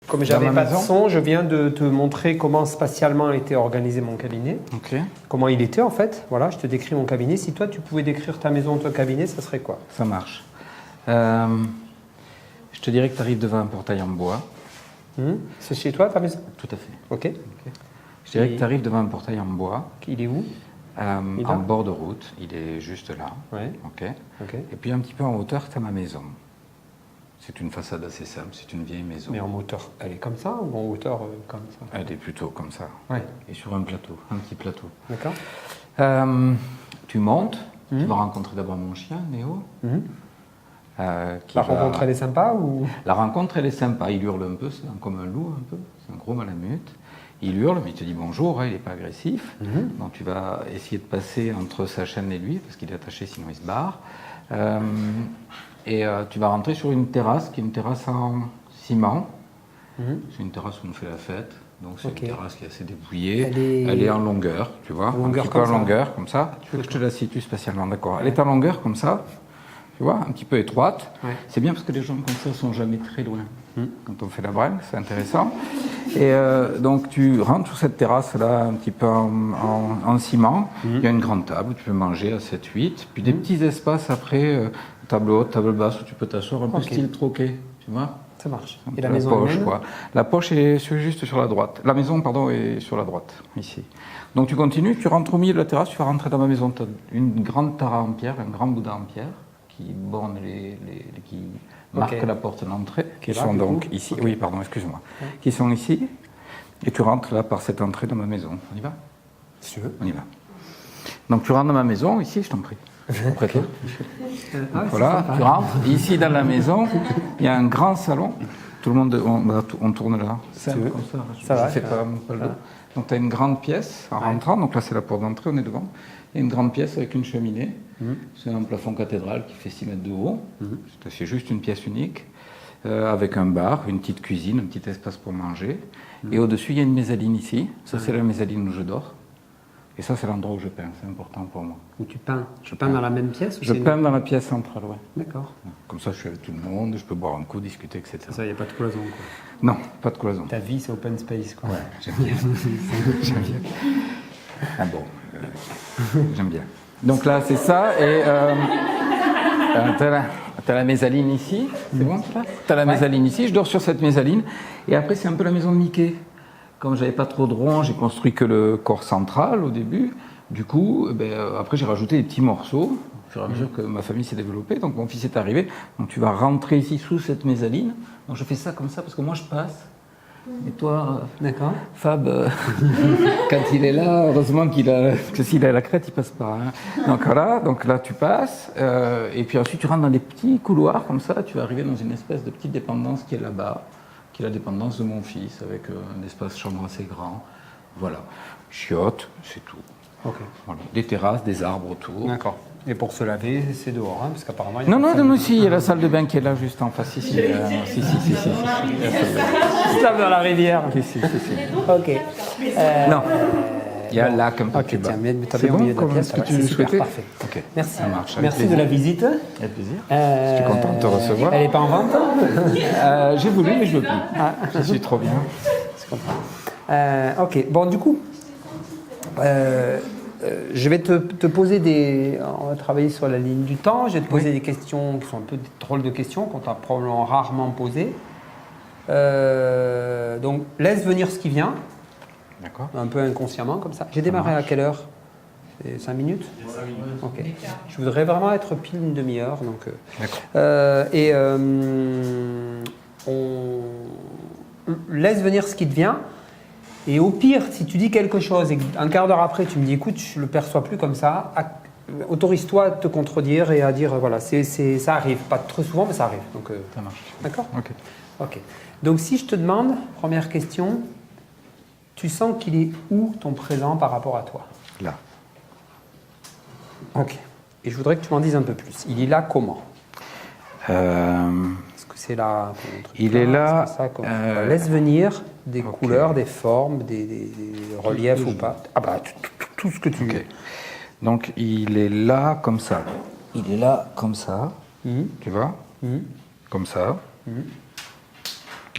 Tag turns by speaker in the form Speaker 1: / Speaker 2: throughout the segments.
Speaker 1: Comme j'avais pas de son, je viens de te montrer comment spatialement était organisé mon cabinet.
Speaker 2: Ok.
Speaker 1: Comment il était en fait. Voilà, je te décris mon cabinet. Si toi, tu pouvais décrire ta maison, ton cabinet, ça serait quoi?
Speaker 2: Ça marche. Je te dirais que tu arrives devant un portail en bois.
Speaker 1: C'est chez toi, ta maison?
Speaker 2: Tout à fait.
Speaker 1: Ok.
Speaker 2: Je dirais que tu arrives devant un portail en bois.
Speaker 1: Il est où?
Speaker 2: En bord de route. Il est juste là.
Speaker 1: Ouais.
Speaker 2: Ok.
Speaker 1: Ok.
Speaker 2: Et puis un petit peu en hauteur, tu as ma maison. C'est une façade assez simple, c'est une vieille maison.
Speaker 1: Mais en hauteur, elle est comme ça ou en hauteur comme ça?
Speaker 2: Elle est plutôt comme ça.
Speaker 1: Ouais.
Speaker 2: Et sur un plateau, un petit plateau.
Speaker 1: D'accord.
Speaker 2: Tu montes, tu vas rencontrer d'abord mon chien, Néo.
Speaker 1: La rencontre, elle est sympa ou?
Speaker 2: La rencontre, elle est sympa. Il hurle un peu, c'est comme un loup un peu. C'est un gros malamute. Il hurle, mais il te dit bonjour, il n'est pas agressif. Donc tu vas essayer de passer entre sa chaîne et lui, parce qu'il est attaché, sinon il se barre. Tu vas rentrer sur une terrasse, qui est une terrasse en ciment. C'est une terrasse où on fait la fête. Donc c'est une terrasse qui est assez dépouillée. Elle est en longueur, tu vois. Un petit peu en longueur, comme ça. Tu veux que je te la situe spatialement, d'accord. Elle est en longueur, comme ça. Tu vois, un petit peu étroite. Ouais. C'est bien parce que les gens comme ça sont jamais très loin. Quand on fait la brème, c'est intéressant. Et donc tu rentres sur cette terrasse-là, un petit peu en ciment. Il y a une grande table où tu peux manger à 7-8. Puis des petits espaces après, table haute, table basse, où tu peux t'asseoir, un peu style troquet, tu vois.
Speaker 1: Ça marche.
Speaker 2: Et la maison poche, quoi. La poche est juste sur la droite. La maison, pardon, est sur la droite, ici. Donc tu continues, tu rentres au milieu de la terrasse, tu vas rentrer dans ma maison. Tu as une grande tara en pierre, un grand Bouddha en pierre, qui borne qui marque la porte d'entrée, qui sont donc ici. Oui, pardon, excuse-moi. Qui sont ici. Et tu rentres là par cette entrée dans ma maison. On y va?
Speaker 1: Si tu veux.
Speaker 2: On y va. Donc tu rentres dans ma maison, ici, je t'en prie. Prête-toi. Voilà, tu rentres. Ici, dans la maison, il y a un grand salon. Tout le monde, on tourne là. C'est comme ça.
Speaker 1: Ça va.
Speaker 2: Je ne fais pas le dos. Donc tu as une grande pièce en rentrant. Donc là, c'est la porte d'entrée, on est devant. Il y a une grande pièce avec une cheminée. C'est un plafond cathédral qui fait 6 mètres de haut. C'est juste une pièce unique. Avec un bar, une petite cuisine, un petit espace pour manger. Et au-dessus, il y a une mésaline ici. Ça, c'est la mésaline où je dors. Et ça, c'est l'endroit où je peins. C'est important pour moi.
Speaker 1: Où tu peins? Tu peins dans la même pièce?
Speaker 2: Je peins dans la pièce centrale, oui.
Speaker 1: D'accord.
Speaker 2: Comme ça, je suis avec tout le monde, je peux boire un coup, discuter, etc.
Speaker 1: Ça, il n'y a pas de cloison, quoi.
Speaker 2: Non, pas de cloison.
Speaker 1: Ta vie, c'est open space, quoi.
Speaker 2: Ouais, j'aime bien. J'aime bien. Ah bon, j'aime bien. Donc là, c'est ça. Et t'as la mésaline ici. C'est bon, ça? T'as la mésaline ici. Je dors sur cette mésaline. Et après, c'est un peu la maison de Mickey. Comme j'avais pas trop de rond, j'ai construit que le corps central au début. Du coup, après, j'ai rajouté des petits morceaux au fur et à mesure que ma famille s'est développée. Donc, mon fils est arrivé. Donc, tu vas rentrer ici sous cette mésaline. Donc, je fais ça comme ça parce que moi, je passe. Et toi, Fab, quand il est là, heureusement que s'il a la crête, il passe pas. Hein. Donc voilà, donc là tu passes, et puis ensuite tu rentres dans des petits couloirs comme ça, tu vas arriver dans une espèce de petite dépendance qui est là-bas, qui est la dépendance de mon fils, avec un espace chambre assez grand. Voilà, chiottes, c'est tout. Voilà. Des terrasses, des arbres autour.
Speaker 1: D'accord. Et pour se laver, c'est dehors, hein, parce qu'apparemment...
Speaker 2: Non, si, il y a la salle de bain qui est là, juste en face, ici. Si.
Speaker 1: Se lave dans la rivière.
Speaker 2: Si.
Speaker 1: Ok.
Speaker 2: Non. Il y a un lac un peu plus bas.
Speaker 1: C'est bon, comme
Speaker 2: ce que tu souhaitais.
Speaker 1: Parfait.
Speaker 2: Okay.
Speaker 1: Merci.
Speaker 2: Ça marche.
Speaker 1: Merci de la visite.
Speaker 2: Avec plaisir. Je suis content de te recevoir.
Speaker 1: Elle n'est pas en vente?
Speaker 2: J'ai voulu, mais je veux plus. Je suis trop bien.
Speaker 1: Je comprends. Ok. Bon, du coup... je vais te poser on va travailler sur la ligne du temps. Je vais te poser des questions qui sont un peu des drôles de questions qu'on t'a probablement rarement posées. Donc, laisse venir ce qui vient.
Speaker 2: D'accord.
Speaker 1: Un peu inconsciemment, comme ça. J'ai démarré à quelle heure? C'est 5 minutes? 5 minutes. Ok. Je voudrais vraiment être pile une demi-heure. Donc, on laisse venir ce qui te vient. Et au pire, si tu dis quelque chose et qu'un quart d'heure après, tu me dis, écoute, je ne le perçois plus comme ça, autorise-toi à te contredire et à dire, voilà, ça arrive. Pas très souvent, mais ça arrive. Donc,
Speaker 2: ça marche.
Speaker 1: D'accord?
Speaker 2: Ok.
Speaker 1: Donc, si je te demande, première question, tu sens qu'il est où ton présent par rapport à toi?
Speaker 2: Là.
Speaker 1: Ok. Et je voudrais que tu m'en dises un peu plus. Il est là comment? Est-ce que c'est là?
Speaker 2: Il est là.
Speaker 1: Laisse venir des couleurs, des formes, des reliefs ou pas. Ah bah tout ce que tu veux.
Speaker 2: Donc il est là comme ça. Il est là comme ça. Tu vois? Comme ça.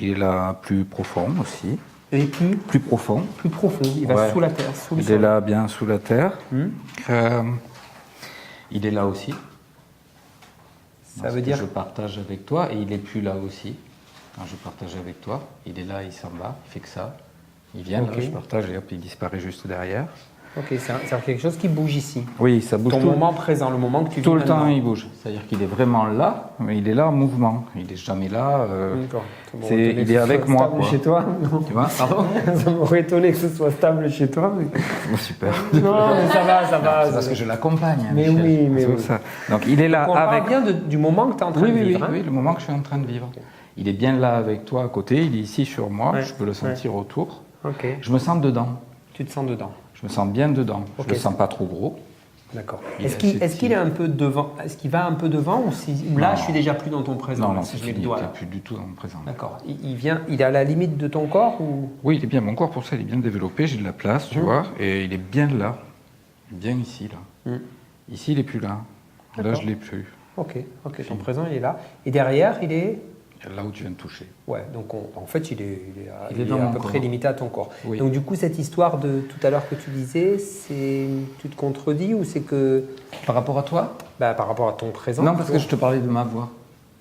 Speaker 2: Il est là plus profond aussi.
Speaker 1: Et plus
Speaker 2: Plus profond.
Speaker 1: il va
Speaker 2: Ouais.
Speaker 1: sous la terre. Sous le
Speaker 2: Il
Speaker 1: sol.
Speaker 2: est là bien sous la terre.
Speaker 1: Hmm.
Speaker 2: Il est là aussi.
Speaker 1: Ça veut dire
Speaker 2: Je partage avec toi et il est plus là aussi. Quand je partage avec toi, il est là, il s'en va, il fait que ça. Il vient
Speaker 1: Ok.
Speaker 2: là, je partage et hop, il disparaît juste derrière.
Speaker 1: Ok, c'est quelque chose qui bouge ici.
Speaker 2: Oui, ça bouge
Speaker 1: Ton
Speaker 2: tout,
Speaker 1: moment présent, le moment que tu vis
Speaker 2: tout le
Speaker 1: maintenant.
Speaker 2: temps, il bouge. C'est-à-dire qu'il est vraiment là, mais il est là en mouvement. Il n'est jamais là.
Speaker 1: D'accord. Ça m'aurait
Speaker 2: c'est-
Speaker 1: étonné
Speaker 2: il
Speaker 1: que
Speaker 2: est
Speaker 1: ce
Speaker 2: avec
Speaker 1: soit
Speaker 2: moi,
Speaker 1: stable
Speaker 2: quoi.
Speaker 1: chez toi. Non.
Speaker 2: Tu vois, pardon.
Speaker 1: Ça m'aurait étonné que ce soit stable chez toi. Mais...
Speaker 2: Oh, super.
Speaker 1: Non, mais ça va.
Speaker 2: C'est parce que je l'accompagne. hein,
Speaker 1: Mais
Speaker 2: Michel.
Speaker 1: oui, mais
Speaker 2: C'est pour
Speaker 1: oui.
Speaker 2: ça. Donc il est là
Speaker 1: On
Speaker 2: avec.
Speaker 1: parle bien du moment que tu es en train
Speaker 2: Oui,
Speaker 1: de
Speaker 2: oui,
Speaker 1: vivre.
Speaker 2: oui,
Speaker 1: hein.
Speaker 2: oui, le moment que je suis en train de vivre. Il est bien là avec toi à côté, il est ici sur moi,
Speaker 1: Ouais,
Speaker 2: je peux le sentir autour.
Speaker 1: Ok,
Speaker 2: Je me sens dedans,
Speaker 1: tu te sens dedans.
Speaker 2: je me sens bien dedans.
Speaker 1: Ok.
Speaker 2: Je ne le sens pas trop gros.
Speaker 1: D'accord.
Speaker 2: Il
Speaker 1: Est-ce
Speaker 2: est
Speaker 1: qu'il
Speaker 2: assez
Speaker 1: est, qu'il est un peu devant? Est-ce qu'il va un peu devant ou là
Speaker 2: Non.
Speaker 1: je suis déjà plus dans ton présent?
Speaker 2: Non,
Speaker 1: là,
Speaker 2: non,
Speaker 1: si
Speaker 2: c'est
Speaker 1: je mets le
Speaker 2: fini,
Speaker 1: doigt
Speaker 2: il
Speaker 1: là.
Speaker 2: n'est plus du tout dans le présent.
Speaker 1: D'accord. Il est à la limite de ton corps ou?
Speaker 2: Oui, il est bien, mon corps pour ça, il est bien développé, j'ai de la place, tu vois, et il est bien là, bien ici, là.
Speaker 1: Hmm.
Speaker 2: Ici, il n'est plus là. Là,
Speaker 1: D'accord.
Speaker 2: je ne l'ai plus.
Speaker 1: Ok, ton présent il est là. Et derrière il est?
Speaker 2: Là où tu viens de toucher.
Speaker 1: Ouais, donc en fait il est
Speaker 2: Il est dans
Speaker 1: à
Speaker 2: mon
Speaker 1: peu
Speaker 2: corps.
Speaker 1: près limité à ton corps.
Speaker 2: Oui.
Speaker 1: Donc du coup cette histoire de tout à l'heure que tu disais, tu te contredis ou c'est que
Speaker 2: Par rapport à toi?
Speaker 1: par rapport à ton présent?
Speaker 2: Non, parce que je te parlais de ma voix.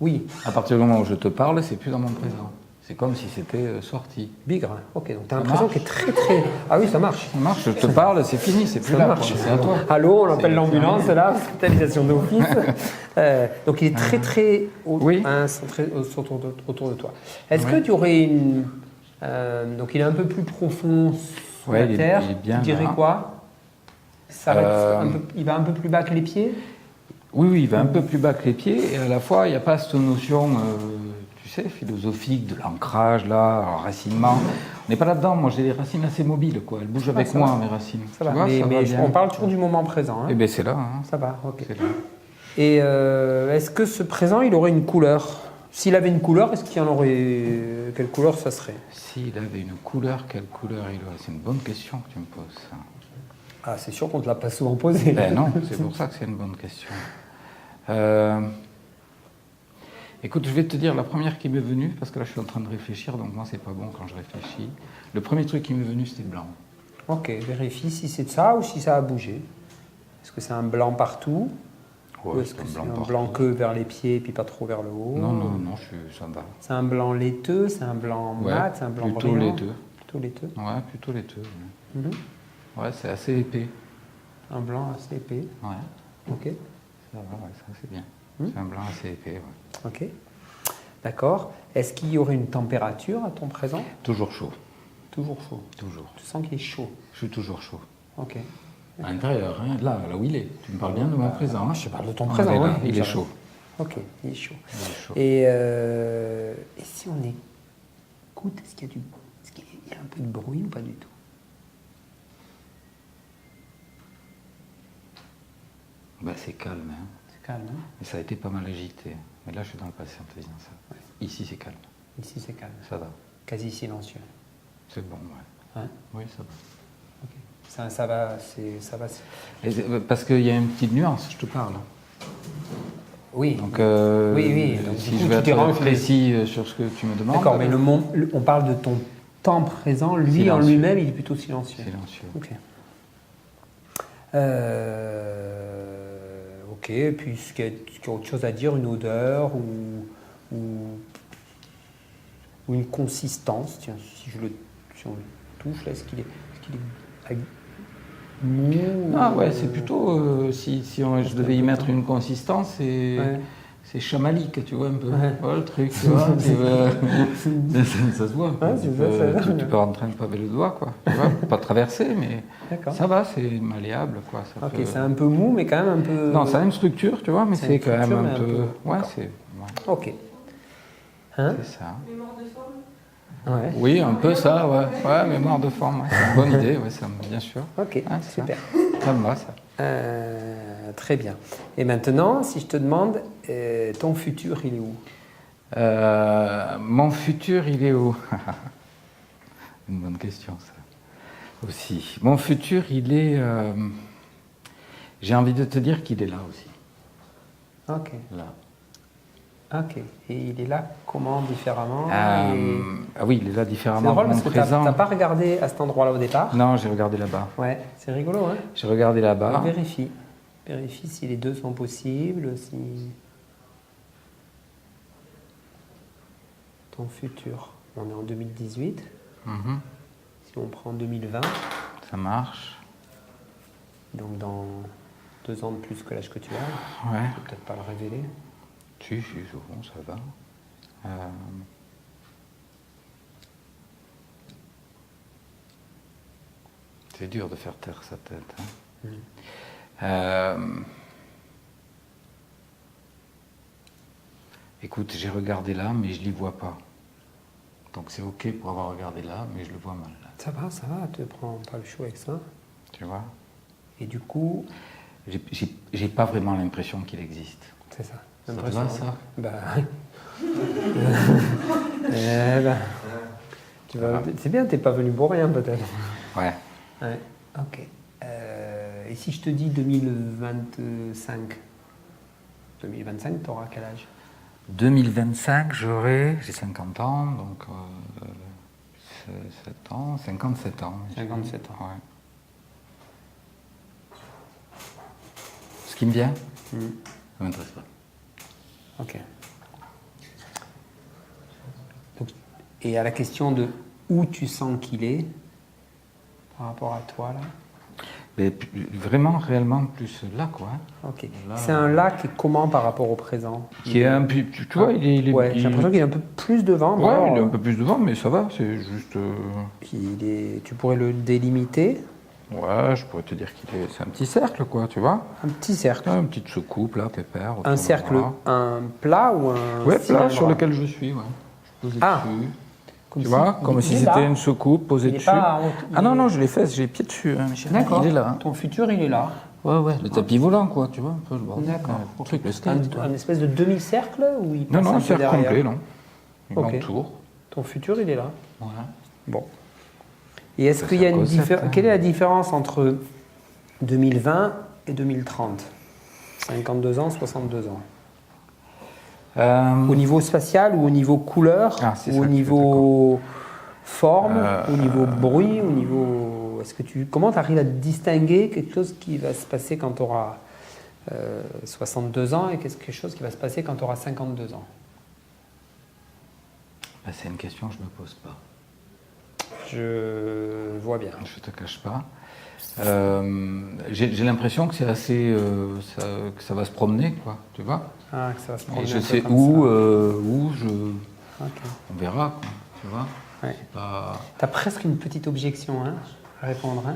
Speaker 1: Oui,
Speaker 2: À partir du moment où je te parle, c'est plus dans mon présent. C'est comme si c'était sorti.
Speaker 1: bigre. Ok, donc tu as un
Speaker 2: Ça
Speaker 1: présent
Speaker 2: marche.
Speaker 1: qui est très très... Ah oui, ça marche.
Speaker 2: Ça marche, je te parle, c'est fini, c'est plus
Speaker 1: Ça
Speaker 2: là,
Speaker 1: marche.
Speaker 2: quoi, c'est à toi.
Speaker 1: Allô, on appelle
Speaker 2: C'est
Speaker 1: l'ambulance,
Speaker 2: terminé.
Speaker 1: là, hospitalisation d'office. Donc il est très très
Speaker 2: Oui.
Speaker 1: centré autour de toi. Est-ce que
Speaker 2: Oui.
Speaker 1: tu aurais une... donc il est un peu plus profond sous
Speaker 2: Ouais,
Speaker 1: la
Speaker 2: il est-
Speaker 1: terre.
Speaker 2: il est bien
Speaker 1: tu dirais
Speaker 2: là.
Speaker 1: quoi? Ça va être il va un peu plus bas que les pieds?
Speaker 2: Oui, oui, il va un peu plus bas que les pieds, et à la fois, il n'y a pas cette notion, tu sais, philosophique de l'ancrage, là, enracinement. On n'est pas là-dedans, moi j'ai des racines assez mobiles, quoi. Elles bougent avec
Speaker 1: ça
Speaker 2: moi,
Speaker 1: va.
Speaker 2: mes racines.
Speaker 1: Ça
Speaker 2: Tu
Speaker 1: va,
Speaker 2: vois,
Speaker 1: mais,
Speaker 2: ça va
Speaker 1: mais
Speaker 2: bien.
Speaker 1: on parle toujours du moment présent. Hein.
Speaker 2: Eh bien, c'est là, hein.
Speaker 1: Ça va, ok.
Speaker 2: C'est là.
Speaker 1: Et est-ce que ce présent, il aurait une couleur? S'il avait une couleur, est-ce qu'il y en aurait... Quelle couleur ça serait?
Speaker 2: S'il avait une couleur, quelle couleur il aurait? C'est une bonne question que tu me poses, ça.
Speaker 1: Ah, c'est sûr qu'on ne te l'a pas souvent posé.
Speaker 2: Ben non, c'est pour ça que c'est une bonne question. Écoute, je vais te dire la première qui m'est venue, parce que là je suis en train de réfléchir, donc moi c'est pas bon quand je réfléchis. Le premier truc qui m'est venu, c'était blanc.
Speaker 1: Ok, vérifie si c'est de ça ou si ça a bougé. Est-ce que c'est un blanc partout? Ou est-ce que c'est un
Speaker 2: partout.
Speaker 1: blanc que vers les pieds et puis pas trop vers le haut?
Speaker 2: Non, non, non, ça va.
Speaker 1: C'est un blanc laiteux, c'est un blanc
Speaker 2: Ouais,
Speaker 1: mat, c'est un blanc
Speaker 2: plutôt
Speaker 1: brillant?
Speaker 2: les deux.
Speaker 1: Plutôt laiteux.
Speaker 2: Ouais, plutôt les deux. Ouais,
Speaker 1: Mhm.
Speaker 2: Ouais, c'est assez épais.
Speaker 1: Un blanc assez épais.
Speaker 2: Ouais,
Speaker 1: Ok,
Speaker 2: ça va, ouais, ça c'est bien. C'est un blanc assez épais, ouais.
Speaker 1: ok. D'accord. Est-ce qu'il y aurait une température à ton présent?
Speaker 2: Toujours chaud,
Speaker 1: Toujours chaud.
Speaker 2: toujours.
Speaker 1: Tu sens qu'il est chaud.
Speaker 2: Je suis toujours chaud.
Speaker 1: Ok.
Speaker 2: À l'intérieur, hein, là où il est. Tu me parles bien de mon présent. Hein.
Speaker 1: Je parle de ton
Speaker 2: Ah,
Speaker 1: présent.
Speaker 2: il est là,
Speaker 1: ouais,
Speaker 2: il est
Speaker 1: j'arrive.
Speaker 2: chaud.
Speaker 1: Ok, il est chaud.
Speaker 2: Il est chaud.
Speaker 1: Et si on écoute, est-ce qu'il y a un peu de bruit ou pas du tout?
Speaker 2: Bah, c'est calme, hein.
Speaker 1: C'est calme, hein?
Speaker 2: Mais ça a été pas mal agité. Mais là, je suis dans le passé en te disant ça. Ici, c'est calme.
Speaker 1: Ici, c'est calme.
Speaker 2: Ça va.
Speaker 1: Quasi silencieux.
Speaker 2: C'est bon, ouais.
Speaker 1: Hein?
Speaker 2: Oui, ça va.
Speaker 1: Ok. Ça va, ça va.
Speaker 2: Parce qu'il y a une petite nuance, je te parle.
Speaker 1: Oui.
Speaker 2: Donc,
Speaker 1: oui. Donc, du
Speaker 2: si
Speaker 1: coup,
Speaker 2: je vais
Speaker 1: tu déranges
Speaker 2: être précis sur ce que tu me demandes.
Speaker 1: D'accord, mais on parle de ton temps présent. Lui, en
Speaker 2: Silencieux.
Speaker 1: lui-même, il est plutôt silencieux.
Speaker 2: Silencieux.
Speaker 1: Ok. Ok, et puis est-ce qu'il y a autre chose à dire, une odeur ou une consistance? Tiens, si on le touche, là, est-ce qu'il est mou?
Speaker 2: Ah ouais, c'est plutôt, si je devais y mettre une consistance, c'est chamalique, tu vois un peu.
Speaker 1: Ouais.
Speaker 2: Voilà le truc, tu vois. Ça se voit.
Speaker 1: Ouais,
Speaker 2: Tu peux rentrer un peu avec le doigt, quoi. Tu vois, pas traverser, mais
Speaker 1: D'accord.
Speaker 2: ça va, c'est malléable, quoi. Ça
Speaker 1: Ok,
Speaker 2: peut-
Speaker 1: c'est un peu mou, mais quand même un peu...
Speaker 2: Non, ça a une structure, tu vois, mais
Speaker 1: C'est
Speaker 2: c'est
Speaker 1: une
Speaker 2: quand même
Speaker 1: structure,
Speaker 2: un
Speaker 1: mais un
Speaker 2: peu.
Speaker 1: peu-
Speaker 2: Ouais,
Speaker 1: d'accord.
Speaker 2: c'est.
Speaker 1: Ok. Hein?
Speaker 2: C'est ça.
Speaker 1: Ouais.
Speaker 2: Oui, un peu ça, ouais. Ouais, mémoire de forme, ouais. C'est une bonne idée, ouais, ça, bien sûr.
Speaker 1: Ok,
Speaker 2: Ah, c'est
Speaker 1: super.
Speaker 2: Ça me va, ça.
Speaker 1: Très bien. Et maintenant, si je te demande, ton futur, il est où?
Speaker 2: Mon futur, il est où? Une bonne question, ça. Aussi. Mon futur, il est. J'ai envie de te dire qu'il est là aussi.
Speaker 1: Ok.
Speaker 2: Là.
Speaker 1: Ok. Et il est là comment différemment
Speaker 2: Ah oui, il est là
Speaker 1: C'est
Speaker 2: différemment
Speaker 1: drôle
Speaker 2: de
Speaker 1: parce
Speaker 2: mon
Speaker 1: que tu
Speaker 2: présent.
Speaker 1: n'as pas regardé à cet endroit-là au départ.
Speaker 2: Non, j'ai regardé là-bas.
Speaker 1: Ouais, c'est rigolo, hein.
Speaker 2: J'ai regardé là-bas.
Speaker 1: Vérifie. Vérifie si les deux sont possibles, si... Ton futur. On est en 2018.
Speaker 2: Mhm.
Speaker 1: Si on prend 2020,
Speaker 2: Ça marche.
Speaker 1: donc dans 2 ans de plus que l'âge que tu as,
Speaker 2: Ouais.
Speaker 1: je peux peut-être pas le révéler.
Speaker 2: Si, c'est bon, ça va. C'est dur de faire taire sa tête. Hein. Écoute, j'ai regardé là, mais je ne l'y vois pas. Donc c'est ok pour avoir regardé là, mais je le vois mal. Là.
Speaker 1: Ça va, te prends pas le chaud avec ça.
Speaker 2: Tu vois?
Speaker 1: Et du coup,
Speaker 2: J'ai pas vraiment l'impression qu'il existe.
Speaker 1: c'est ça.
Speaker 2: Ça te
Speaker 1: L'impression,
Speaker 2: va, ça?
Speaker 1: Bah, eh ben, c'est bien, t'es pas venu pour rien peut-être.
Speaker 2: Ouais.
Speaker 1: Ouais, ok. Et si je te dis 2025 2025, t'auras quel âge?
Speaker 2: 2025, j'ai 50 ans, donc 7 ans, 57 ans.
Speaker 1: 57 ans.
Speaker 2: Ouais. Ce qui me vient, ça m'intéresse pas.
Speaker 1: Ok. Donc, et à la question de où tu sens qu'il est par rapport à toi là.
Speaker 2: Mais vraiment, réellement, plus là, quoi.
Speaker 1: Ok.
Speaker 2: Là,
Speaker 1: C'est un là qui est comment par rapport au présent?
Speaker 2: Qui est un peu, tu vois, il est
Speaker 1: Ouais, j'ai l'impression qu'il est un peu plus devant.
Speaker 2: Ouais,
Speaker 1: alors,
Speaker 2: il est un peu plus devant, mais ça va, c'est juste...
Speaker 1: tu pourrais le délimiter.
Speaker 2: Ouais, je pourrais te dire c'est un petit cercle, quoi, tu vois.
Speaker 1: Un petit cercle.
Speaker 2: Une petite soucoupe, là, pépère. autour
Speaker 1: Un
Speaker 2: de
Speaker 1: cercle,
Speaker 2: moi.
Speaker 1: un plat ou un
Speaker 2: Ouais, plat
Speaker 1: cylindre?
Speaker 2: sur lequel je suis, ouais. Je suis posé
Speaker 1: Ah.
Speaker 2: dessus.
Speaker 1: Comme
Speaker 2: Tu
Speaker 1: si-
Speaker 2: vois, comme si
Speaker 1: il est là.
Speaker 2: c'était une soucoupe posée
Speaker 1: Il est
Speaker 2: dessus.
Speaker 1: pas en-
Speaker 2: Ah
Speaker 1: il
Speaker 2: non,
Speaker 1: est-
Speaker 2: non, je l'ai fait, j'ai les pieds dessus, hein, Michel.
Speaker 1: D'accord.
Speaker 2: Il est là. Hein.
Speaker 1: Ton futur, il est là.
Speaker 2: Ouais, ouais, le tapis volant, quoi, tu vois, un peu le bordel.
Speaker 1: D'accord.
Speaker 2: Le truc, le skate. quoi.
Speaker 1: Un espèce de demi-cercle ou il
Speaker 2: Non,
Speaker 1: passe
Speaker 2: non,
Speaker 1: un
Speaker 2: un
Speaker 1: peu
Speaker 2: cercle
Speaker 1: derrière?
Speaker 2: complet, non. Il
Speaker 1: Ok.
Speaker 2: m'entoure.
Speaker 1: Ton futur, il est là.
Speaker 2: Ouais.
Speaker 1: Bon. Et est-ce
Speaker 2: Ça
Speaker 1: qu'il y a
Speaker 2: fait
Speaker 1: une
Speaker 2: un concept,
Speaker 1: différence?
Speaker 2: hein.
Speaker 1: Quelle est la différence entre 2020 et 2030? 52 ans, 62 ans. Au niveau spatial ou au niveau couleur,
Speaker 2: Ah, c'est
Speaker 1: ou
Speaker 2: ça
Speaker 1: au
Speaker 2: que je
Speaker 1: niveau forme, au niveau bruit, au niveau... Comment tu arrives à distinguer quelque chose qui va se passer quand tu auras 62 ans et quelque chose qui va se passer quand tu auras 52 ans?
Speaker 2: Bah, c'est une question que je me pose pas.
Speaker 1: Je vois bien.
Speaker 2: Je te cache pas. J'ai l'impression que c'est assez, que ça va se promener, quoi. Tu vois.
Speaker 1: Ah, que ça va se
Speaker 2: Et
Speaker 1: promener
Speaker 2: je
Speaker 1: un peu
Speaker 2: sais
Speaker 1: comme
Speaker 2: où,
Speaker 1: ça.
Speaker 2: où je,
Speaker 1: Ok.
Speaker 2: on verra, quoi. Tu vois.
Speaker 1: Ouais.
Speaker 2: C'est pas.
Speaker 1: T'as presque une petite objection hein, à répondre. Hein.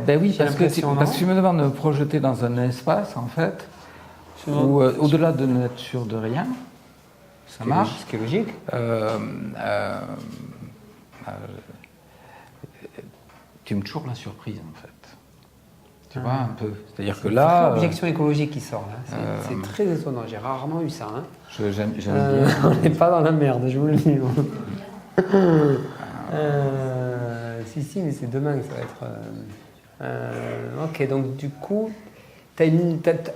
Speaker 2: Ben oui,
Speaker 1: J'ai
Speaker 2: parce que
Speaker 1: l'impression, non
Speaker 2: tu me demandes de me projeter dans un espace, en fait,
Speaker 1: Je
Speaker 2: où au-delà de n'être sûr de rien, ça marche.
Speaker 1: Ce qui est logique.
Speaker 2: Tu me toujours la surprise, en fait. Tu
Speaker 1: Ah.
Speaker 2: vois, un peu. C'est-à-dire que
Speaker 1: C'est une
Speaker 2: là,
Speaker 1: vraie objection écologique qui sort. Là. C'est très étonnant. J'ai rarement eu ça. Hein.
Speaker 2: j'aime bien.
Speaker 1: On n'est pas dans la merde, je vous le dis. Si, mais c'est demain que ça va être. Ok, donc du coup,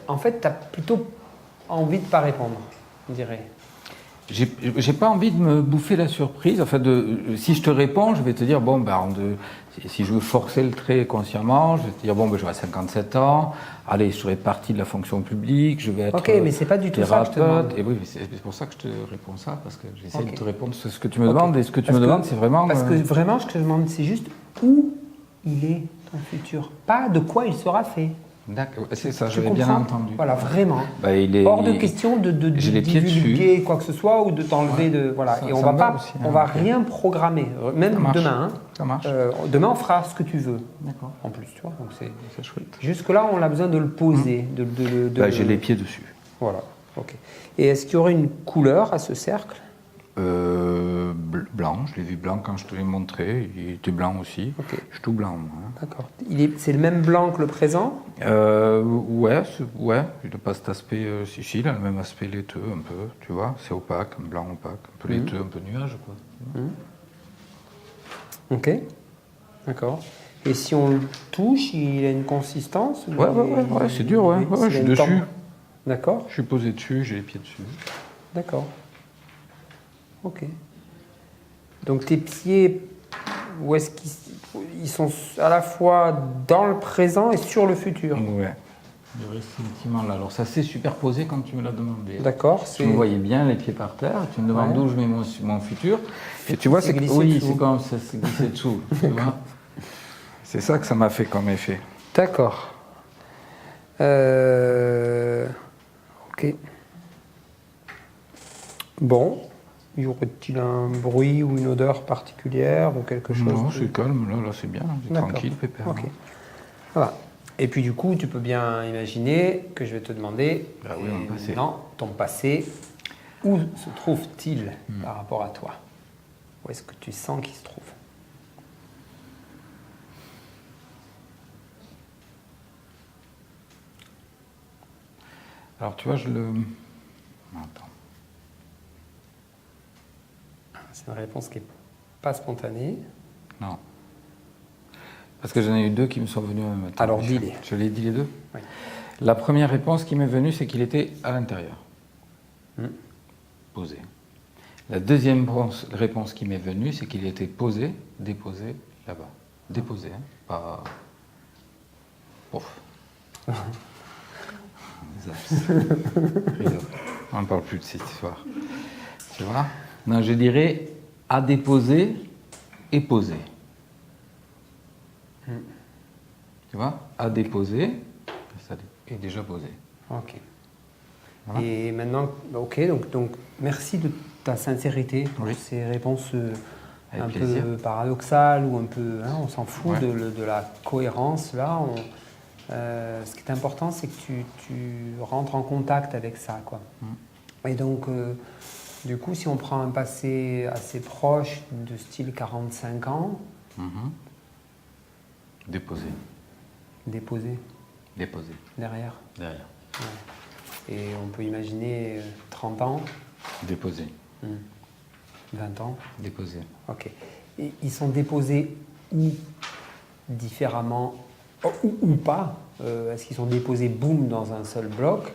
Speaker 1: en fait, tu as plutôt envie de ne pas répondre, on dirait.
Speaker 2: J'ai pas envie de me bouffer la surprise. Enfin, si je te réponds, je vais te dire, bon, si je veux forcer le trait consciemment, je vais te dire, bon, j'aurai 57 ans, allez, je serai partie de la fonction publique, je vais être
Speaker 1: Ok, mais c'est pas du tout ça que je te demande.
Speaker 2: Et oui, c'est pour ça que je te réponds ça, parce que j'essaie
Speaker 1: Ok.
Speaker 2: de te répondre sur ce que tu me
Speaker 1: Ok.
Speaker 2: demandes, et ce que tu
Speaker 1: Parce
Speaker 2: me
Speaker 1: que-
Speaker 2: demandes, c'est vraiment...
Speaker 1: Parce que vraiment, ce que je demande, c'est juste où il est ton futur, pas de quoi il sera fait.
Speaker 2: D'accord, c'est ça,
Speaker 1: Tu
Speaker 2: j'avais bien
Speaker 1: comprends
Speaker 2: entendu.
Speaker 1: Voilà, vraiment.
Speaker 2: Bah, il est,
Speaker 1: Hors de question de
Speaker 2: j'ai les pieds
Speaker 1: divulguer quoi que ce soit ou de t'enlever
Speaker 2: Ouais.
Speaker 1: de voilà.
Speaker 2: Ça-
Speaker 1: Et on
Speaker 2: ça
Speaker 1: va
Speaker 2: me
Speaker 1: pas,
Speaker 2: va aussi, hein,
Speaker 1: on va
Speaker 2: ok.
Speaker 1: rien programmer.
Speaker 2: Ça
Speaker 1: Même
Speaker 2: marche.
Speaker 1: demain. Hein.
Speaker 2: Ça marche.
Speaker 1: Demain, on fera ce que tu veux.
Speaker 2: D'accord,
Speaker 1: En plus, tu vois. Donc c'est
Speaker 2: c'est chouette.
Speaker 1: jusque là, on a besoin de le poser,
Speaker 2: J'ai les pieds dessus.
Speaker 1: Voilà. Ok. Et est-ce qu'il y aurait une couleur à ce cercle?
Speaker 2: Blanc, je l'ai vu blanc quand je te l'ai montré, il était blanc aussi.
Speaker 1: Ok.
Speaker 2: Je suis tout blanc, moi. Hein.
Speaker 1: D'accord. C'est le même blanc que le présent?
Speaker 2: Ouais, il n'a pas cet aspect, si, il a le même aspect laiteux un peu, tu vois, c'est opaque, un blanc opaque, un peu laiteux, un peu nuage, quoi.
Speaker 1: Ok. D'accord. Et si on le touche, il a une consistance? Ou
Speaker 2: Ouais, c'est dur, ouais, je suis dessus.
Speaker 1: D'accord.
Speaker 2: Je suis posé dessus, j'ai les pieds dessus.
Speaker 1: D'accord. Ok. Donc tes pieds, où est-ce qu'ils sont à la fois dans le présent et sur le futur?
Speaker 2: Ouais. Le ressentiment là. Alors ça s'est superposé quand tu me l'as demandé.
Speaker 1: D'accord.
Speaker 2: Tu me voyais bien les pieds par terre, tu me demandes
Speaker 1: Ouais.
Speaker 2: d'où je mets mon futur. Et tu vois,
Speaker 1: C'est glissé
Speaker 2: oui,
Speaker 1: dessous.
Speaker 2: c'est comme ça s'est glissé dessous. Tu vois, c'est ça que ça m'a fait comme effet.
Speaker 1: D'accord. Ok. Bon. Y aurait-il un bruit ou une odeur particulière ou quelque chose?
Speaker 2: Non, c'est calme, là c'est bien, c'est
Speaker 1: D'accord.
Speaker 2: tranquille, pépère.
Speaker 1: Ok. Voilà. Et puis du coup, tu peux bien imaginer que je vais te demander
Speaker 2: Bah oui, mon passé.
Speaker 1: maintenant, ton passé, où se trouve-t-il par rapport à toi? Où est-ce que tu sens qu'il se trouve?
Speaker 2: Alors tu vois, je le... Attends.
Speaker 1: C'est une réponse qui n'est pas spontanée.
Speaker 2: Non. Parce que j'en ai eu deux qui me sont venus en même temps.
Speaker 1: Alors, dis-les.
Speaker 2: Je l'ai dit les deux.
Speaker 1: Oui.
Speaker 2: La première réponse qui m'est venue, c'est qu'il était à l'intérieur. Posé. La deuxième réponse qui m'est venue, c'est qu'il était posé, déposé là-bas. Déposé, hein, pas... Pouf. On ne parle plus de cette histoire. Tu vois? Non, je dirais à déposer et poser. Tu vois? À déposer, ça est déjà posé.
Speaker 1: Ok.
Speaker 2: Voilà.
Speaker 1: Et maintenant, ok, donc merci de ta sincérité pour
Speaker 2: Oui.
Speaker 1: ces réponses
Speaker 2: Avec
Speaker 1: un
Speaker 2: plaisir.
Speaker 1: peu paradoxales ou un peu, hein, on s'en fout
Speaker 2: Ouais.
Speaker 1: de la cohérence là. Ce qui est important, c'est que tu rentres en contact avec ça, quoi. Et donc, du coup, si on prend un passé assez proche de style 45 ans,
Speaker 2: Déposer.
Speaker 1: déposé
Speaker 2: Déposer.
Speaker 1: derrière.
Speaker 2: Derrière.
Speaker 1: Et on peut imaginer 30 ans,
Speaker 2: Déposer.
Speaker 1: 20 ans.
Speaker 2: Déposer.
Speaker 1: Ok. Et ils sont déposés où différemment ou pas Est-ce qu'ils sont déposés boum dans un seul bloc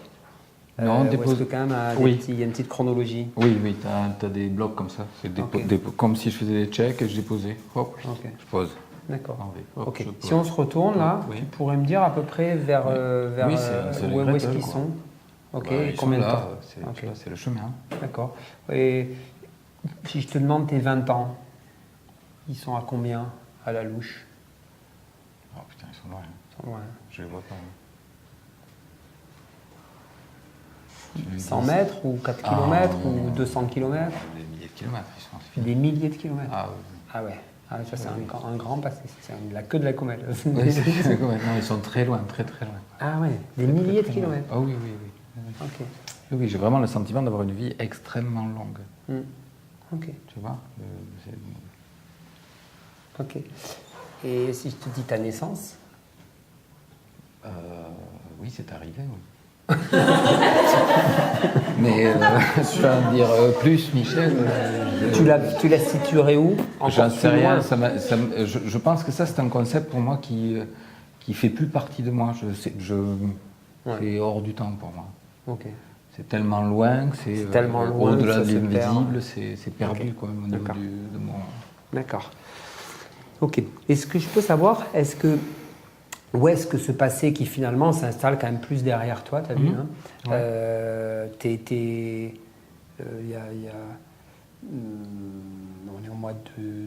Speaker 2: Non,
Speaker 1: ou est-ce que quand même
Speaker 2: Oui.
Speaker 1: il y a une petite chronologie?
Speaker 2: Oui, oui, tu as des blocs comme ça. C'est
Speaker 1: Ok.
Speaker 2: comme si je faisais des checks et je déposais. Hop,
Speaker 1: Ok.
Speaker 2: je pose.
Speaker 1: D'accord.
Speaker 2: En V. Hop,
Speaker 1: Ok.
Speaker 2: je pose.
Speaker 1: Si on se retourne là,
Speaker 2: Oui.
Speaker 1: tu pourrais me dire à peu près vers, vers
Speaker 2: Oui, c'est les
Speaker 1: où est-ce
Speaker 2: Gretel,
Speaker 1: qu'ils
Speaker 2: quoi.
Speaker 1: sont? Ok.
Speaker 2: Bah,
Speaker 1: Et
Speaker 2: ils
Speaker 1: combien
Speaker 2: sont
Speaker 1: de
Speaker 2: là,
Speaker 1: temps?
Speaker 2: c'est
Speaker 1: Ok.
Speaker 2: tu vois, c'est le chemin.
Speaker 1: D'accord. Et si je te demande tes 20 ans, ils sont à combien à la louche?
Speaker 2: Oh putain, ils sont loin.
Speaker 1: Ils sont loin.
Speaker 2: Je les vois pas.
Speaker 1: 100 mètres ou 4 km ou 200 km?
Speaker 2: Des milliers de kilomètres, ils sont.
Speaker 1: Des milliers de kilomètres.
Speaker 2: Ah
Speaker 1: Ah ouais. Ah, ça c'est un grand passé. C'est la queue de la comète.
Speaker 2: oui, c'est non, ils sont très loin, très très loin.
Speaker 1: Ah ouais, des milliers de kilomètres.
Speaker 2: Ah oui, oui, oui.
Speaker 1: Ok.
Speaker 2: Oui, oui, j'ai vraiment le sentiment d'avoir une vie extrêmement longue.
Speaker 1: Ok.
Speaker 2: Tu vois
Speaker 1: Ok. Et si je te dis ta naissance?
Speaker 2: Oui, c'est arrivé, oui. Mais tu vas me dire plus, Michel.
Speaker 1: Tu la situerais où? Encore
Speaker 2: J'en
Speaker 1: plus
Speaker 2: sais rien.
Speaker 1: loin
Speaker 2: Je pense que ça, c'est un concept pour moi qui fait plus partie de moi. C'est hors du temps pour moi.
Speaker 1: Ok.
Speaker 2: C'est tellement loin que c'est
Speaker 1: tellement loin
Speaker 2: au-delà
Speaker 1: que ça
Speaker 2: de
Speaker 1: se perd.
Speaker 2: l'invisible, c'est perdu
Speaker 1: Ok.
Speaker 2: quand même au niveau
Speaker 1: D'accord.
Speaker 2: de mon.
Speaker 1: D'accord. Ok. Est-ce que je peux savoir, où est-ce que ce passé qui finalement s'installe quand même plus derrière toi, t'as vu, hein, on est au mois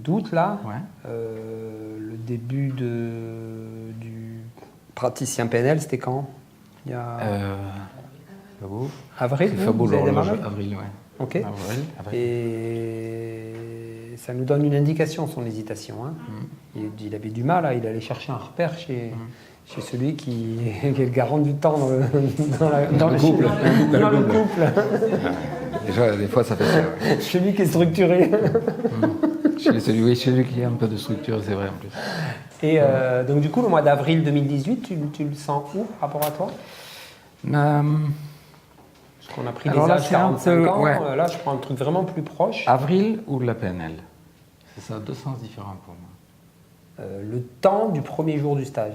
Speaker 1: d'août là,
Speaker 2: Ouais.
Speaker 1: le début du praticien PNL, c'était quand? Il y a
Speaker 2: C'est beau.
Speaker 1: avril,
Speaker 2: C'est
Speaker 1: vous
Speaker 2: beau
Speaker 1: avez
Speaker 2: l'horloge.
Speaker 1: démarré
Speaker 2: Avril, ouais.
Speaker 1: Ok.
Speaker 2: Avril.
Speaker 1: Et ça nous donne une indication, son hésitation. Hein. Il avait du mal, il allait chercher un repère chez celui qui est le garant du temps dans le
Speaker 2: couple.
Speaker 1: Dans le couple.
Speaker 2: Déjà, des fois, ça fait ça. Ouais.
Speaker 1: Celui qui est structuré.
Speaker 2: Celui qui a un peu de structure, c'est vrai en plus.
Speaker 1: Et donc du coup, le mois d'avril 2018, tu le sens où par rapport à toi? Parce qu'on a pris les
Speaker 2: Alors là,
Speaker 1: âges
Speaker 2: c'est un
Speaker 1: 45
Speaker 2: peu-
Speaker 1: ans,
Speaker 2: ouais.
Speaker 1: là je prends un truc vraiment plus proche.
Speaker 2: Avril ou la PNL? C'est ça, deux sens différents pour moi.
Speaker 1: Le temps du premier jour du stage.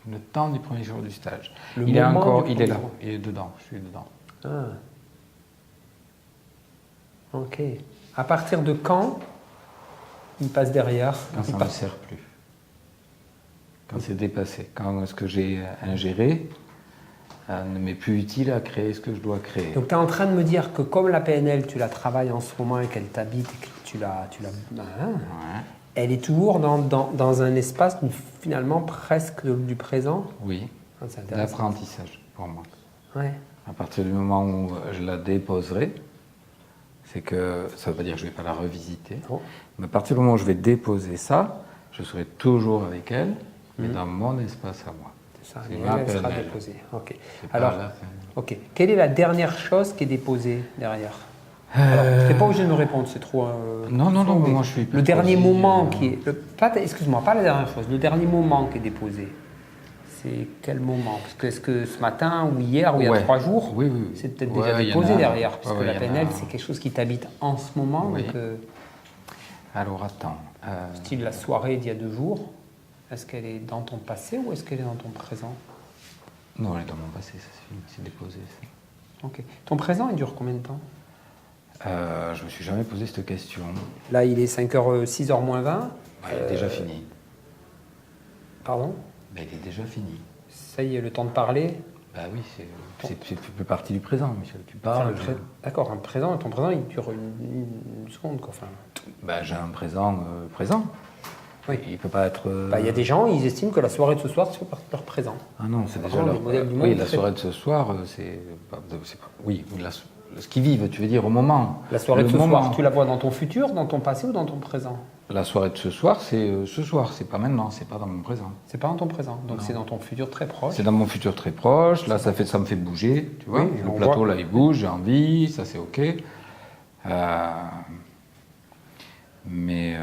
Speaker 2: Le temps du premier jour du stage.
Speaker 1: Le
Speaker 2: Il est
Speaker 1: moment
Speaker 2: encore,
Speaker 1: du
Speaker 2: il est
Speaker 1: premier
Speaker 2: là,
Speaker 1: jour.
Speaker 2: il est dedans, je suis dedans.
Speaker 1: Ah. Ok. À partir de quand il passe derrière?
Speaker 2: Quand ça ne me sert plus. Quand c'est dépassé. Quand ce que j'ai ingéré ne m'est plus utile à créer ce que je dois créer.
Speaker 1: Donc tu es en train de me dire que comme la PNL, tu la travailles en ce moment et qu'elle t'habite et que tu la
Speaker 2: Ouais.
Speaker 1: elle est toujours dans un espace finalement presque du présent.
Speaker 2: Oui,
Speaker 1: Ah, c'est intéressant.
Speaker 2: l'apprentissage pour moi.
Speaker 1: Ouais.
Speaker 2: À partir du moment où je la déposerai, c'est que ça ne veut pas dire que je ne vais pas la revisiter,
Speaker 1: Oh.
Speaker 2: mais à partir du moment où je vais déposer ça, je serai toujours avec elle, mais dans mon espace à moi.
Speaker 1: C'est ça,
Speaker 2: C'est
Speaker 1: mais
Speaker 2: ma
Speaker 1: elle sera
Speaker 2: PNL.
Speaker 1: déposée. Ok.
Speaker 2: C'est pas
Speaker 1: Alors,
Speaker 2: là,
Speaker 1: ok. Quelle est la dernière chose qui est déposée derrière? Alors, tu n'es pas obligé de me répondre, c'est trop.
Speaker 2: Non,
Speaker 1: mais
Speaker 2: moi je suis
Speaker 1: le dernier
Speaker 2: plutôt
Speaker 1: moment
Speaker 2: dit,
Speaker 1: qui est. Excuse-moi, pas la dernière chose. Le dernier moment qui est déposé, c'est quel moment? Parce que est-ce que ce matin ou hier ou il y a 3 jours,
Speaker 2: Oui, oui.
Speaker 1: c'est peut-être
Speaker 2: Ouais,
Speaker 1: déjà
Speaker 2: il y en
Speaker 1: déposé
Speaker 2: a.
Speaker 1: derrière, parce
Speaker 2: Ouais,
Speaker 1: que
Speaker 2: ouais,
Speaker 1: la
Speaker 2: il y en
Speaker 1: PNL,
Speaker 2: a.
Speaker 1: c'est quelque chose qui t'habite en ce moment.
Speaker 2: Oui.
Speaker 1: Donc,
Speaker 2: Alors attends.
Speaker 1: style la soirée d'il y a 2 jours, est-ce qu'elle est dans ton passé ou est-ce qu'elle est dans ton présent?
Speaker 2: Non, elle est dans mon passé, ça c'est déposé. Ça.
Speaker 1: Ok. Ton présent, il dure combien de temps?
Speaker 2: Je me suis jamais posé cette question.
Speaker 1: Là, il est 5h, 6h moins 20.
Speaker 2: Il est déjà fini.
Speaker 1: Pardon?
Speaker 2: Ben, il est déjà fini.
Speaker 1: Ça y est, le temps de parler.
Speaker 2: Bah oui, c'est plus partie du présent, Michel. Tu parles.
Speaker 1: D'accord, ton présent, il dure une seconde. Quoi. Enfin,
Speaker 2: Ben, j'ai un présent présent.
Speaker 1: oui.
Speaker 2: Il peut pas être.
Speaker 1: Il y a des gens, ils estiment que la soirée de ce soir, c'est partie de leur présent.
Speaker 2: Ah non, c'est déjà
Speaker 1: contre,
Speaker 2: leur.
Speaker 1: les modèles du
Speaker 2: Oui,
Speaker 1: monde,
Speaker 2: la soirée de ce soir, c'est pas. Oui, ce qu'ils vivent, tu veux dire, au moment.
Speaker 1: La soirée de
Speaker 2: Le
Speaker 1: ce
Speaker 2: moment.
Speaker 1: soir, tu la vois dans ton futur, dans ton passé ou dans ton présent?
Speaker 2: La soirée de ce soir, c'est ce soir, c'est pas maintenant, c'est pas dans mon présent.
Speaker 1: C'est pas dans ton présent, donc
Speaker 2: Non.
Speaker 1: c'est dans ton futur très proche.
Speaker 2: C'est dans mon futur très proche, là ça me fait bouger, tu vois.
Speaker 1: Oui,
Speaker 2: Le
Speaker 1: on
Speaker 2: plateau
Speaker 1: voit.
Speaker 2: là il bouge, j'ai envie, ça c'est ok. Mais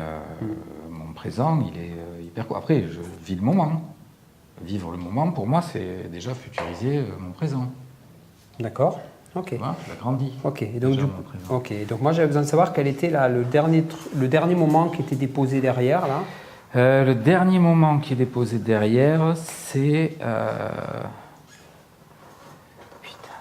Speaker 2: mon présent, il est hyper. Après, je vis le moment. Vivre le moment, pour moi, c'est déjà futuriser mon présent.
Speaker 1: D'accord. Ok.
Speaker 2: Tu vois, je l'agrandis.
Speaker 1: Ok. Et donc,
Speaker 2: Déjà, mon présent.
Speaker 1: ok. Donc moi j'avais besoin de savoir quel était là, le dernier moment qui était déposé derrière là.
Speaker 2: Le dernier moment qui est déposé derrière, c'est. Putain.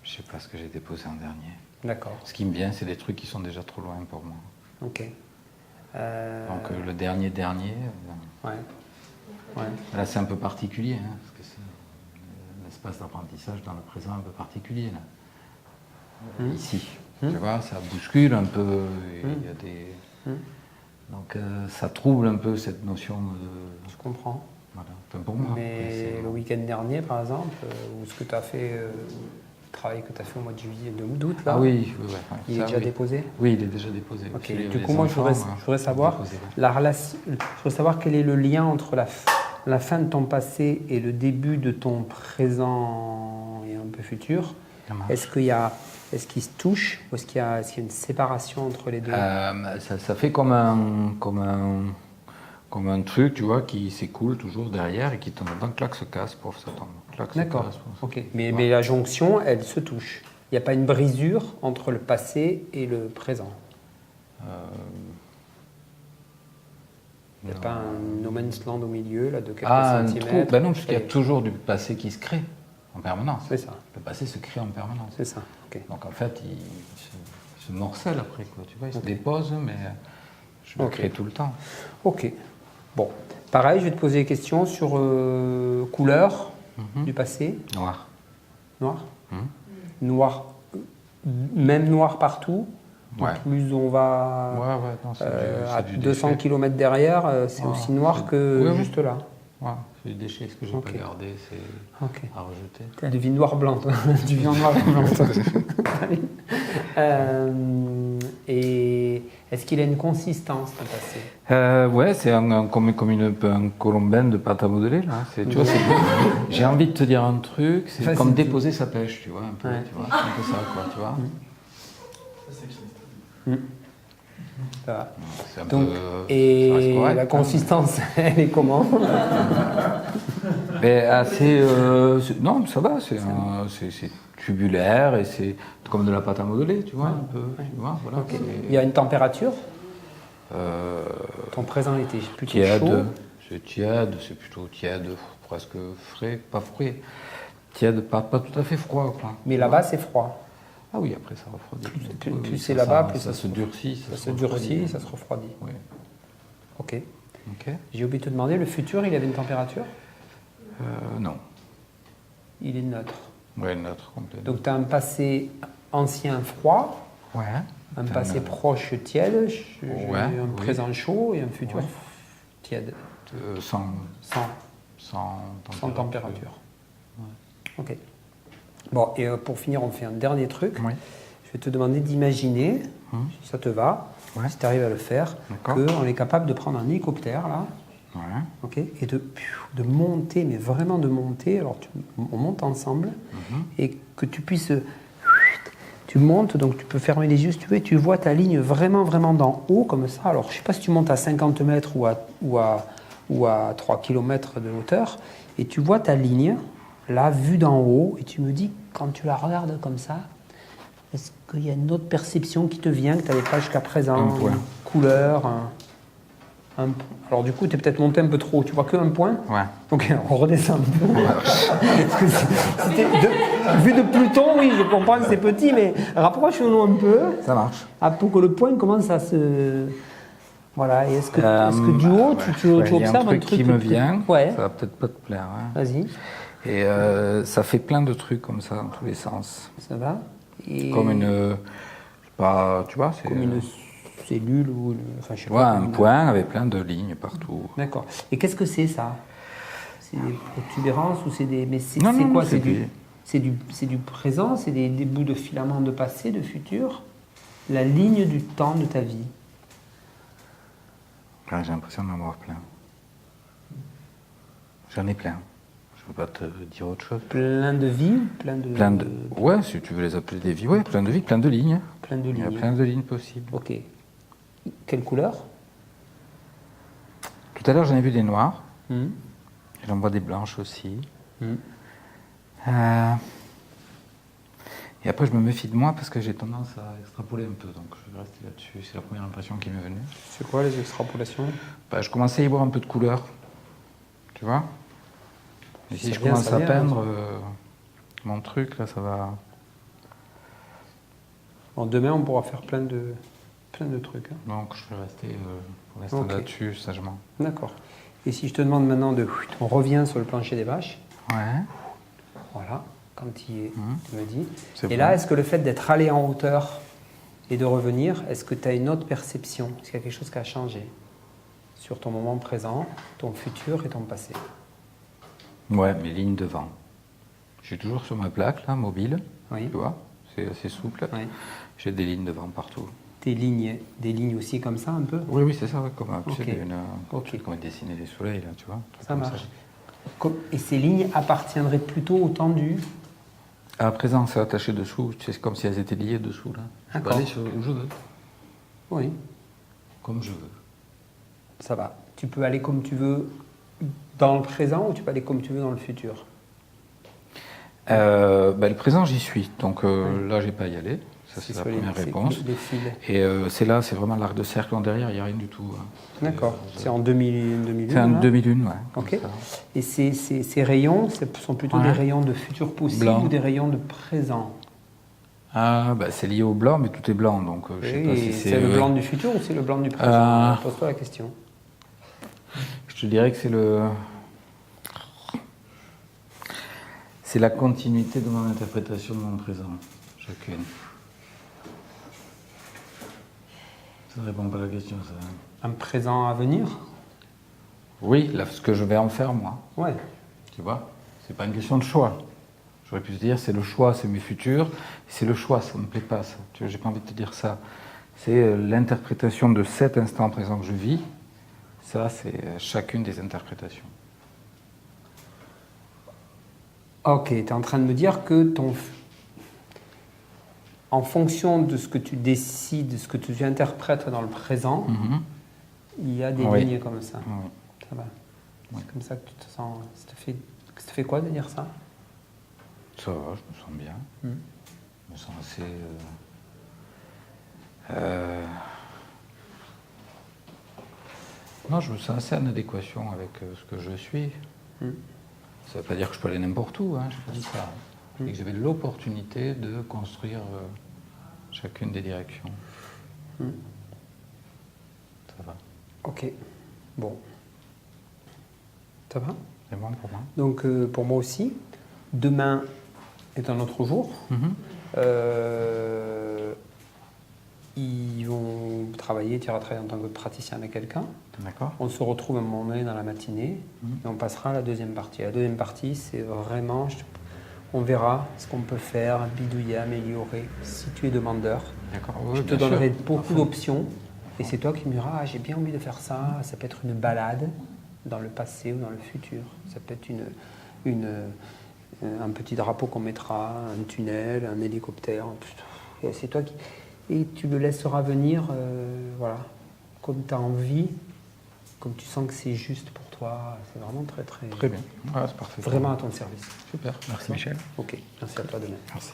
Speaker 2: Je sais pas ce que j'ai déposé en dernier.
Speaker 1: D'accord.
Speaker 2: Ce qui me vient, c'est des trucs qui sont déjà trop loin pour moi.
Speaker 1: Ok.
Speaker 2: Donc le dernier.
Speaker 1: Ouais. Ouais.
Speaker 2: Là, c'est un peu particulier, hein, parce que c'est un espace d'apprentissage dans le présent un peu particulier. Là. Ici. Tu vois, ça bouscule un peu. Il y a des. Donc ça trouble un peu cette notion de.
Speaker 1: Je comprends.
Speaker 2: Voilà, enfin, pour moi.
Speaker 1: Mais le week-end dernier, par exemple, ou ce que tu as fait, le travail que tu as fait au mois de juillet, d'août, là,
Speaker 2: Ah oui, ouais,
Speaker 1: il
Speaker 2: ça,
Speaker 1: est déjà
Speaker 2: oui.
Speaker 1: déposé?
Speaker 2: Oui, il est déjà déposé.
Speaker 1: Ok.
Speaker 2: Chez les
Speaker 1: Du coup, moi, je
Speaker 2: enfants,
Speaker 1: voudrais savoir
Speaker 2: déposé.
Speaker 1: la relation. Je voudrais savoir quel est le lien entre la fin de ton passé et le début de ton présent et un peu futur.
Speaker 2: Ça marche.
Speaker 1: Est-ce qu'ils se touchent ou est-ce qu'il y a une séparation entre les deux?
Speaker 2: Ça fait comme un truc, tu vois, qui s'écoule toujours derrière et qui tombe dans claque se casse, pour ça tombe. Claque se
Speaker 1: D'accord.
Speaker 2: casse, pour ça.
Speaker 1: Ok. Mais la jonction, elle se touche. Il n'y a pas une brisure entre le passé et le présent. Il n'y a
Speaker 2: Non.
Speaker 1: pas un no man's land au milieu, là, de quelques
Speaker 2: Un trou.
Speaker 1: centimètres.
Speaker 2: Ben non, parce qu'il y a
Speaker 1: Et-
Speaker 2: toujours du passé qui se crée en permanence.
Speaker 1: C'est ça.
Speaker 2: Le passé se crée en permanence.
Speaker 1: C'est ça. Ok.
Speaker 2: Donc en fait, il se morcelle après, quoi. Tu vois, il se dépose, mais je le
Speaker 1: Ok.
Speaker 2: crée tout le temps.
Speaker 1: Ok. Bon. Pareil, je vais te poser des questions sur couleur du passé.
Speaker 2: Noir.
Speaker 1: Noir.
Speaker 2: Mhm.
Speaker 1: Noir. Même noir partout.
Speaker 2: Ouais.
Speaker 1: Plus on va
Speaker 2: Ouais, non, c'est
Speaker 1: à
Speaker 2: du
Speaker 1: 200
Speaker 2: déchet.
Speaker 1: km derrière, c'est
Speaker 2: Ouais,
Speaker 1: aussi noir
Speaker 2: c'est-
Speaker 1: que
Speaker 2: oui, oui.
Speaker 1: juste là.
Speaker 2: Ouais, c'est du déchet. Ce que j'ai
Speaker 1: Ok.
Speaker 2: pas gardé, c'est
Speaker 1: Ok.
Speaker 2: à rejeter.
Speaker 1: T'as du vin noir-blanc, toi. Du vin noir-blanc, toi. Allez. Et est-ce qu'il a une consistance, ton passé?
Speaker 2: Ouais, c'est comme un colombin de pâte à modeler. Là. Tu vois, j'ai envie de te dire un truc, c'est
Speaker 1: Vas-y.
Speaker 2: comme déposer sa pêche, tu vois, un peu,
Speaker 1: Ouais.
Speaker 2: tu vois, c'est un peu ça, quoi, tu vois.
Speaker 1: Ça va.
Speaker 2: C'est un
Speaker 1: Donc,
Speaker 2: peu, ça reste
Speaker 1: et
Speaker 2: correct,
Speaker 1: la
Speaker 2: hein.
Speaker 1: consistance, elle est comment?
Speaker 2: Mais assez, non, ça va, c'est tubulaire et c'est comme de la pâte à modeler, tu vois, un peu, tu vois, voilà.
Speaker 1: Ok. Il y a une température? Ton présent était plutôt
Speaker 2: Tiède,
Speaker 1: chaud.
Speaker 2: c'est tiède, c'est plutôt tiède, presque frais, pas frais. Tiède, pas tout à fait froid, quoi.
Speaker 1: Mais là-bas, c'est froid.
Speaker 2: Ah oui, après ça refroidit.
Speaker 1: Plus c'est là-bas, plus
Speaker 2: ça se durcit.
Speaker 1: Ça se durcit, ça se refroidit.
Speaker 2: Oui.
Speaker 1: Ok.
Speaker 2: Ok.
Speaker 1: J'ai oublié de te demander, le futur, il avait une température?
Speaker 2: Non.
Speaker 1: Il est neutre.
Speaker 2: Ouais, neutre complètement.
Speaker 1: Donc tu as un passé ancien froid,
Speaker 2: Ouais.
Speaker 1: un passé proche tiède,
Speaker 2: Ouais,
Speaker 1: un
Speaker 2: oui.
Speaker 1: présent chaud et un futur
Speaker 2: Ouais.
Speaker 1: tiède,
Speaker 2: Sans
Speaker 1: sans température. Ok. Bon, et pour finir, on fait un dernier truc.
Speaker 2: Oui.
Speaker 1: Je vais te demander d'imaginer, si ça te va,
Speaker 2: Ouais.
Speaker 1: si tu arrives à le faire,
Speaker 2: D'accord.
Speaker 1: qu'on est capable de prendre un hélicoptère, là,
Speaker 2: Ouais.
Speaker 1: ok, et de monter, mais vraiment de monter. Alors, on monte ensemble, et que tu puisses... Tu montes, donc tu peux fermer les yeux si tu veux, et tu vois ta ligne vraiment, vraiment d'en haut, comme ça. Alors, je ne sais pas si tu montes à 50 mètres ou à 3 km de hauteur, et tu vois ta ligne, là, vue d'en haut, et tu me dis, quand tu la regardes comme ça, est-ce qu'il y a une autre perception qui te vient, que tu n'avais pas jusqu'à présent?
Speaker 2: Un point.
Speaker 1: Une couleur, alors du coup, tu es peut-être monté un peu trop haut, tu vois qu'un point?
Speaker 2: Ouais.
Speaker 1: Ok, on redescend un peu. Parce que vu de Pluton, oui, je comprends que c'est petit, mais rapproche-nous un peu
Speaker 2: Ça marche.
Speaker 1: pour que le point commence à se... Voilà, et est-ce que du haut, tu
Speaker 2: il y a
Speaker 1: observes
Speaker 2: un truc qui me vient,
Speaker 1: Ouais,
Speaker 2: ça va peut-être pas te plaire. Hein.
Speaker 1: vas-y,
Speaker 2: Et ça fait plein de trucs comme ça dans tous les sens.
Speaker 1: ça va. Et
Speaker 2: Comme une... je sais pas, tu vois, c'est...
Speaker 1: comme une cellule ou... Enfin, je sais
Speaker 2: Ouais,
Speaker 1: pas.
Speaker 2: un point avec plein de lignes partout.
Speaker 1: D'accord. Et qu'est-ce que c'est, ça? C'est des protubérances ou c'est des... Mais c'est
Speaker 2: Non, non,
Speaker 1: quoi?
Speaker 2: c'est
Speaker 1: C'est du présent? C'est des bouts de filaments de passé, de futur? La ligne du temps de ta vie?
Speaker 2: Ouais, j'ai l'impression d'en avoir plein. J'en ai plein. Je ne peux pas te dire autre chose.
Speaker 1: Plein de vies? Plein de...
Speaker 2: Ouais, si tu veux les appeler des vies. Ouais, plein de vies, plein de lignes.
Speaker 1: Plein de
Speaker 2: Il y a
Speaker 1: lignes.
Speaker 2: plein de lignes possibles.
Speaker 1: Ok. Quelle couleur?
Speaker 2: Tout à l'heure, j'en ai vu des noirs.
Speaker 1: Hmm.
Speaker 2: J'en vois des blanches aussi.
Speaker 1: Hmm.
Speaker 2: Et après, je me méfie de moi parce que j'ai tendance à extrapoler un peu. Donc, je vais rester là-dessus. C'est la première impression qui m'est venue.
Speaker 1: C'est quoi les extrapolations?
Speaker 2: Bah, je commençais à y voir un peu de couleur. Tu vois? Et si
Speaker 1: Ça
Speaker 2: je
Speaker 1: vient,
Speaker 2: commence
Speaker 1: ça
Speaker 2: à
Speaker 1: vient,
Speaker 2: peindre mon truc, là, ça va...
Speaker 1: Bon, demain, on pourra faire plein de trucs. Hein.
Speaker 2: Donc, je vais rester pour l'instant
Speaker 1: Ok.
Speaker 2: là-dessus, sagement.
Speaker 1: D'accord. Et si je te demande maintenant de... On revient sur le plancher des vaches.
Speaker 2: Ouais.
Speaker 1: Voilà. Quand il est, tu me dis.
Speaker 2: C'est
Speaker 1: Et
Speaker 2: bon.
Speaker 1: là, est-ce que le fait d'être allé en hauteur et de revenir, est-ce que tu as une autre perception? Est-ce qu'il y a quelque chose qui a changé sur ton moment présent, ton futur et ton passé?
Speaker 2: Ouais, mes lignes devant. Je suis toujours sur ma plaque, là, mobile.
Speaker 1: Oui.
Speaker 2: Tu vois? C'est assez souple.
Speaker 1: Oui.
Speaker 2: J'ai des lignes devant partout.
Speaker 1: Des lignes aussi comme ça, un peu?
Speaker 2: Oui, oui, c'est ça, ouais, comme, tu
Speaker 1: Ok.
Speaker 2: sais,
Speaker 1: Ok.
Speaker 2: comme dessiner les soleils, là, tu vois.
Speaker 1: Ça
Speaker 2: comme
Speaker 1: marche. Et ces lignes appartiendraient plutôt au tendu?
Speaker 2: À présent, c'est attaché dessous. Tu sais, c'est comme si elles étaient liées dessous, là. Je peux
Speaker 1: D'accord.
Speaker 2: aller sur où je veux,
Speaker 1: Oui,
Speaker 2: comme je veux.
Speaker 1: ça va. Tu peux aller comme tu veux dans le présent ou tu peux aller comme tu veux dans le futur?
Speaker 2: Le présent, j'y suis. Donc là, j'ai pas à y aller. Ça, c'est la
Speaker 1: sur les-
Speaker 2: première
Speaker 1: c'est
Speaker 2: réponse.
Speaker 1: les fils.
Speaker 2: Et c'est là, c'est vraiment l'arc de cercle en derrière, il n'y a rien du tout. Hein.
Speaker 1: D'accord. C'est en 2001.
Speaker 2: C'est en
Speaker 1: là
Speaker 2: 2001, ouais. comme
Speaker 1: Ok.
Speaker 2: ça.
Speaker 1: Et ces rayons, ce sont plutôt
Speaker 2: Ouais.
Speaker 1: des rayons de futur possible
Speaker 2: Blanc.
Speaker 1: ou des rayons de présent?
Speaker 2: Ah, bah, c'est lié au blanc, mais tout est blanc, donc je sais pas
Speaker 1: Et
Speaker 2: si
Speaker 1: c'est le blanc du futur ou c'est le blanc du présent? Pose-toi la question.
Speaker 2: Je te dirais que c'est la continuité de mon interprétation de mon présent, chacune. Ça ne répond pas à la question, ça.
Speaker 1: Un présent à venir?
Speaker 2: Oui, là, ce que je vais en faire, moi.
Speaker 1: Ouais.
Speaker 2: Tu vois? C'est pas une question de choix. J'aurais pu te dire, c'est le choix, c'est mes futurs. C'est le choix, ça me plaît pas, ça. Tu vois, j'ai pas envie de te dire ça. C'est l'interprétation de cet instant présent que je vis. Ça, c'est chacune des interprétations.
Speaker 1: Ok, tu es en train de me dire que en fonction de ce que tu décides, de ce que tu interprètes dans le présent, il y a des
Speaker 2: Oui.
Speaker 1: lignes comme ça.
Speaker 2: Oui.
Speaker 1: Ça va.
Speaker 2: Oui.
Speaker 1: C'est comme ça que tu te sens. Ça te fait quoi de dire ça?
Speaker 2: Ça va, je me sens bien. Je me sens assez... Non, je me sens assez en adéquation avec ce que je suis. Ça ne veut pas dire que je peux aller n'importe où, hein, je n'ai pas dit ça. Et que j'avais l'opportunité de construire chacune des directions. Ça va.
Speaker 1: Ok, bon. Ça va?
Speaker 2: C'est bon pour moi.
Speaker 1: Donc pour moi aussi, demain est un autre jour. Ils vont travailler, tu iras travailler en tant que praticien avec quelqu'un.
Speaker 2: D'accord.
Speaker 1: On se retrouve à un moment donné dans la matinée et on passera à la deuxième partie. La deuxième partie, c'est vraiment, on verra ce qu'on peut faire, bidouiller, améliorer, si tu es demandeur.
Speaker 2: D'accord.
Speaker 1: Je te donnerai beaucoup d'options et c'est toi qui me diras, j'ai bien envie de faire ça. Ça peut être une balade dans le passé ou dans le futur. Ça peut être un petit drapeau qu'on mettra, un tunnel, un hélicoptère. Et c'est toi qui... Et tu le laisseras venir, voilà, comme tu as envie, comme tu sens que c'est juste pour toi. C'est vraiment très, très...
Speaker 2: Très bien. Voilà, c'est parfait.
Speaker 1: Vraiment à ton service.
Speaker 2: Super. Merci Michel.
Speaker 1: Ok, merci à toi demain.
Speaker 2: Merci.